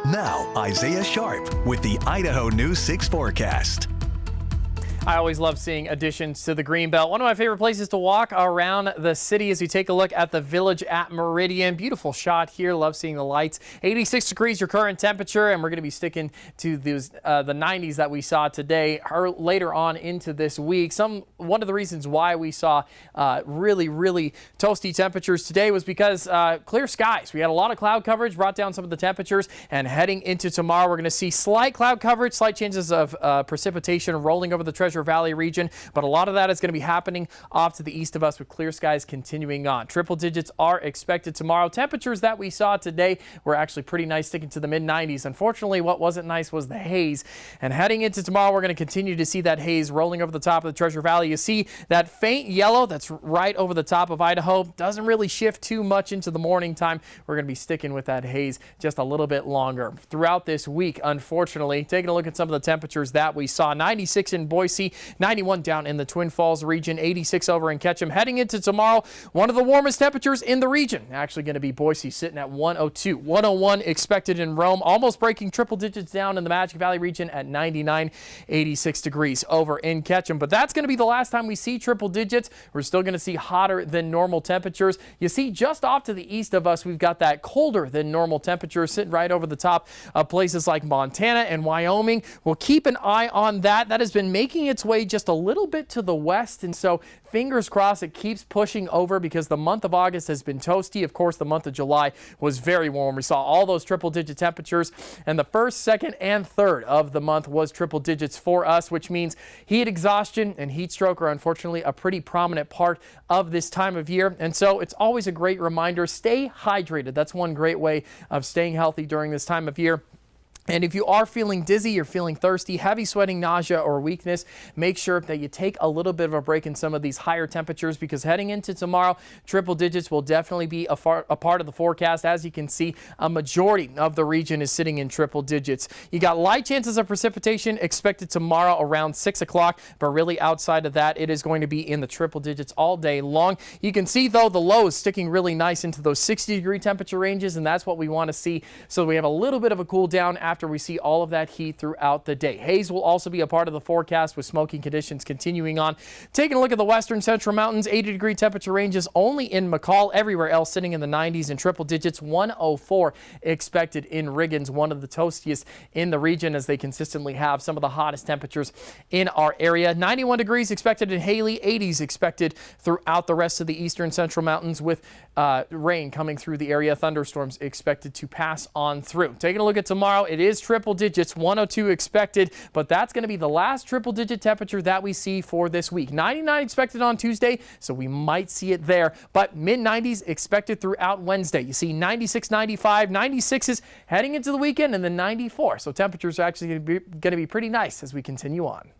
Now, Isaiah Sharp with the Idaho News 6 forecast. I always love seeing additions to the Greenbelt. One of my favorite places to walk around the city as we take a look at the Village at Meridian. Beautiful shot here. Love seeing the lights. 86 degrees your current temperature, and we're going to be sticking to those the 90s that we saw today or later on into this week. One of the reasons why we saw really toasty temperatures today was because clear skies. We had a lot of cloud coverage, brought down some of the temperatures, and heading into tomorrow, we're going to see slight cloud coverage, slight chances of precipitation rolling over the Treasure Valley region, but a lot of that is going to be happening off to the east of us with clear skies continuing on. Triple digits are expected tomorrow. Temperatures that we saw today were actually pretty nice, sticking to the mid-90s. Unfortunately, what wasn't nice was the haze, and heading into tomorrow, we're going to continue to see that haze rolling over the top of the Treasure Valley. You see that faint yellow that's right over the top of Idaho. Doesn't really shift too much into the morning time. We're going to be sticking with that haze just a little bit longer throughout this week. Unfortunately, taking a look at some of the temperatures that we saw, 96 in Boise, 91 down in the Twin Falls region, 86 over in Ketchum. Heading into tomorrow, one of the warmest temperatures in the region. Actually going to be Boise, sitting at 102. 101 expected in Rome, almost breaking triple digits down in the Magic Valley region at 99. 86 degrees over in Ketchum. But that's going to be the last time we see triple digits. We're still going to see hotter than normal temperatures. You see, just off to the east of us, we've got that colder than normal temperature sitting right over the top of places like Montana and Wyoming. We'll keep an eye on that. That has been making its way just a little bit to the west, and so fingers crossed it keeps pushing over because the month of August has been toasty. Of course, the month of July was very warm. We saw all those triple digit temperatures, and the first, second, and third of the month was triple digits for us, which means heat exhaustion and heat stroke are unfortunately a pretty prominent part of this time of year. And so it's always a great reminder, stay hydrated. That's one great way of staying healthy during this time of year. And if you are feeling dizzy, you're feeling thirsty, heavy sweating, nausea, or weakness, make sure that you take a little bit of a break in some of these higher temperatures, because heading into tomorrow, triple digits will definitely be a part of the forecast. As you can see, a majority of the region is sitting in triple digits. You got light chances of precipitation expected tomorrow around 6 o'clock, but really outside of that, it is going to be in the triple digits all day long. You can see, though, the lows sticking really nice into those 60-degree temperature ranges, and that's what we want to see. So we have a little bit of a cool down after we see all of that heat throughout the day. Haze will also be a part of the forecast with smoking conditions continuing on. Taking a look at the western central mountains, 80-degree temperature ranges only in McCall, everywhere else sitting in the 90s and triple digits. 104 expected in Riggins, one of the toastiest in the region, as they consistently have some of the hottest temperatures in our area. 91 degrees expected in Haley, 80s expected throughout the rest of the eastern central mountains, with rain coming through the area. Thunderstorms expected to pass on through. Taking a look at tomorrow, it is triple digits, 102 expected, but that's going to be the last triple digit temperature that we see for this week. 99 expected on Tuesday, so we might see it there, but mid-90s expected throughout Wednesday. You see 96, 95, 96s heading into the weekend, and then 94. So temperatures are actually going to be pretty nice as we continue on.